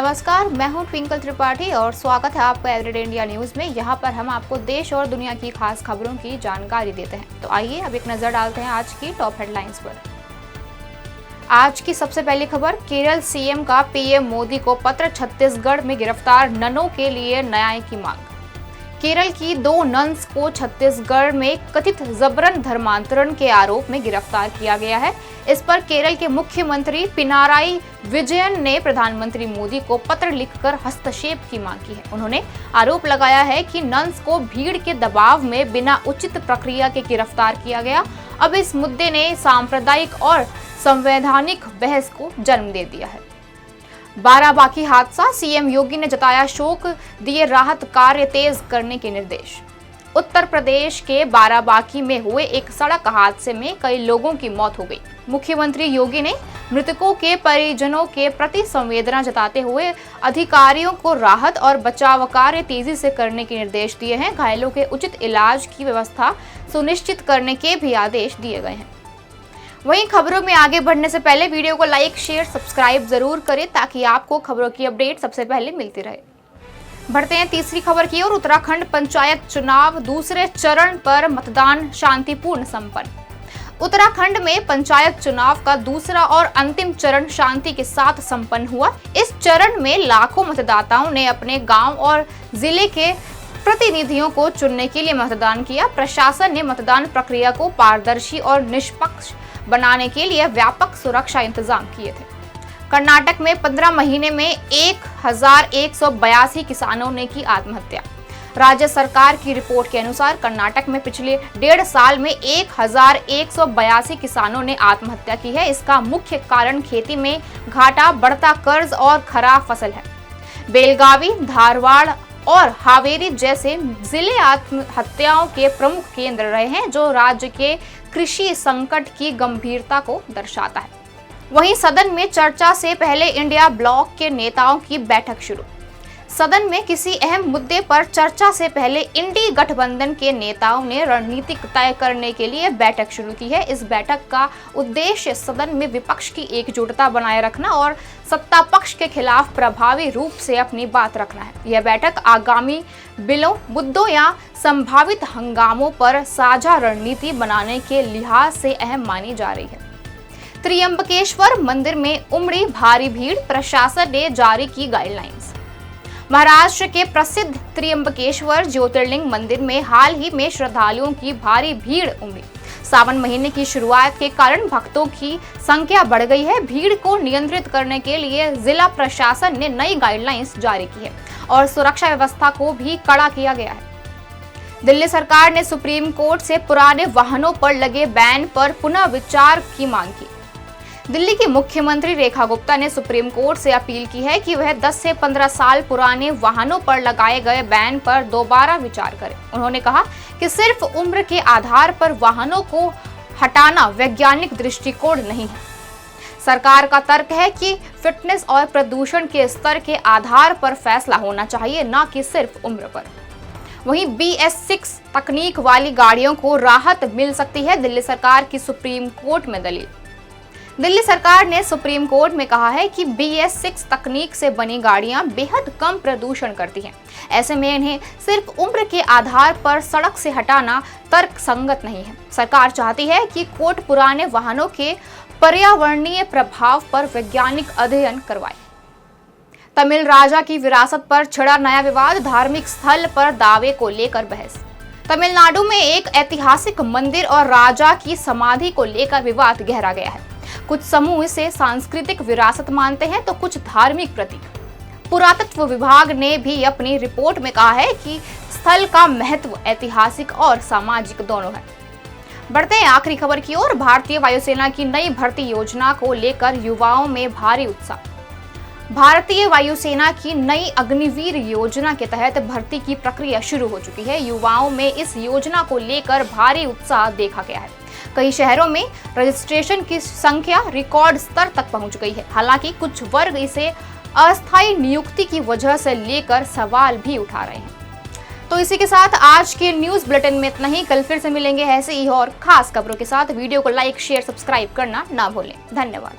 नमस्कार, मैं हूं ट्विंकल त्रिपाठी और स्वागत है आपका एवरीडे इंडिया न्यूज में। यहां पर हम आपको देश और दुनिया की खास खबरों की जानकारी देते हैं। तो आइए अब एक नजर डालते हैं आज की टॉप हेडलाइंस पर। आज की सबसे पहली खबर, केरल सीएम का पीएम मोदी को पत्र, छत्तीसगढ़ में गिरफ्तार ननों के लिए न्याय की मांग। केरल की 2 नन्स को छत्तीसगढ़ में कथित जबरन धर्मांतरण के आरोप में गिरफ्तार किया गया है। इस पर केरल के मुख्यमंत्री पिनाराई विजयन ने प्रधानमंत्री मोदी को पत्र लिखकर हस्तक्षेप की मांग की है। उन्होंने आरोप लगाया है कि नन्स को भीड़ के दबाव में बिना उचित प्रक्रिया के गिरफ्तार किया गया। अब इस मुद्दे ने सांप्रदायिक और संवैधानिक बहस को जन्म दे दिया है। बाराबांकी हादसा, सीएम योगी ने जताया शोक, दिए राहत कार्य तेज करने के निर्देश। उत्तर प्रदेश के बाराबांकी में हुए एक सड़क हादसे में कई लोगों की मौत हो गई। मुख्यमंत्री योगी ने मृतकों के परिजनों के प्रति संवेदना जताते हुए अधिकारियों को राहत और बचाव कार्य तेजी से करने के निर्देश दिए हैं। घायलों के उचित इलाज की व्यवस्था सुनिश्चित करने के भी आदेश दिए गए हैं। वहीं खबरों में आगे बढ़ने से पहले वीडियो को लाइक, शेयर, सब्सक्राइब जरूर करें ताकि आपको खबरों की अपडेट सबसे पहले मिलती रहे। बढ़ते हैं तीसरी खबर की ओर। उत्तराखंड पंचायत चुनाव दूसरे चरण पर मतदान शांतिपूर्ण संपन्न। उत्तराखंड में पंचायत चुनाव का दूसरा और अंतिम चरण शांति के साथ संपन्न हुआ। इस चरण में लाखों मतदाताओं ने अपने गांव और जिले के प्रतिनिधियों को चुनने के लिए मतदान किया। प्रशासन ने मतदान प्रक्रिया को पारदर्शी और निष्पक्ष बनाने के लिए व्यापक सुरक्षा इंतजाम किए थे। कर्नाटक में 15 महीने में 1182 किसानों ने की आत्महत्या। राज्य सरकार की रिपोर्ट के अनुसार कर्नाटक में पिछले 1.5 साल में 1182 किसानों ने आत्महत्या की है। इसका मुख्य कारण खेती में घाटा, बढ़ता कर्ज और खराब फसल है। बेलगावी, धारवाड़ और हावेरी जैसे जिले आत्महत्याओं के प्रमुख केंद्र रहे हैं, जो राज्य के कृषि संकट की गंभीरता को दर्शाता है। वहीं सदन में चर्चा से पहले इंडिया ब्लॉक के नेताओं की बैठक शुरू। सदन में किसी अहम मुद्दे पर चर्चा से पहले इंडी गठबंधन के नेताओं ने रणनीति तय करने के लिए बैठक शुरू की है। इस बैठक का उद्देश्य सदन में विपक्ष की एकजुटता बनाए रखना और सत्ता पक्ष के खिलाफ प्रभावी रूप से अपनी बात रखना है। यह बैठक आगामी बिलों, मुद्दों या संभावित हंगामों पर साझा रणनीति बनाने के लिहाज से अहम मानी जा रही है। त्रियंबकेश्वर मंदिर में उमड़ी भारी भीड़, प्रशासन ने जारी की गाइडलाइंस। महाराष्ट्र के प्रसिद्ध त्रियंबकेश्वर ज्योतिर्लिंग मंदिर में हाल ही में श्रद्धालुओं की भारी भीड़ उमड़ी। सावन महीने की शुरुआत के कारण भक्तों की संख्या बढ़ गई है। भीड़ को नियंत्रित करने के लिए जिला प्रशासन ने नई गाइडलाइंस जारी की है और सुरक्षा व्यवस्था को भी कड़ा किया गया है। दिल्ली सरकार ने सुप्रीम कोर्ट से पुराने वाहनों पर लगे बैन पर पुनः विचार की मांग की। दिल्ली की मुख्यमंत्री रेखा गुप्ता ने सुप्रीम कोर्ट से अपील की है कि वह 10 से 15 साल पुराने वाहनों पर लगाए गए बैन पर दोबारा विचार करें। उन्होंने कहा कि सिर्फ उम्र के आधार पर वाहनों को हटाना वैज्ञानिक दृष्टिकोण नहीं है। सरकार का तर्क है कि फिटनेस और प्रदूषण के स्तर के आधार पर फैसला होना चाहिए, न कि सिर्फ उम्र पर। वहीं BS6 तकनीक वाली गाड़ियों को राहत मिल सकती है, दिल्ली सरकार की सुप्रीम कोर्ट में दलील। दिल्ली सरकार ने सुप्रीम कोर्ट में कहा है कि BS6 तकनीक से बनी गाड़ियां बेहद कम प्रदूषण करती हैं। ऐसे में इन्हें सिर्फ उम्र के आधार पर सड़क से हटाना तर्कसंगत नहीं है। सरकार चाहती है कि कोर्ट पुराने वाहनों के पर्यावरणीय प्रभाव पर वैज्ञानिक अध्ययन करवाए। तमिल राजा की विरासत पर छिड़ा नया विवाद, धार्मिक स्थल पर दावे को लेकर बहस। तमिलनाडु में एक ऐतिहासिक मंदिर और राजा की समाधि को लेकर विवाद गहरा गया है। कुछ समूह इसे सांस्कृतिक विरासत मानते हैं तो कुछ धार्मिक प्रतीक। पुरातत्व विभाग ने भी अपनी रिपोर्ट में कहा है कि स्थल का महत्व ऐतिहासिक और सामाजिक दोनों है। बढ़ते हैं आखिरी खबर की ओर। भारतीय वायुसेना की नई भर्ती योजना को लेकर युवाओं में भारी उत्साह। भारतीय वायुसेना की नई अग्निवीर योजना के तहत भर्ती की प्रक्रिया शुरू हो चुकी है। युवाओं में इस योजना को लेकर भारी उत्साह देखा गया है। कई शहरों में रजिस्ट्रेशन की संख्या रिकॉर्ड स्तर तक पहुंच गई है। हालांकि कुछ वर्ग इसे अस्थायी नियुक्ति की वजह से लेकर सवाल भी उठा रहे हैं। तो इसी के साथ आज के न्यूज बुलेटिन में इतना ही। कल फिर से मिलेंगे ऐसे ही और खास खबरों के साथ। वीडियो को लाइक, शेयर, सब्सक्राइब करना ना भूलें। धन्यवाद।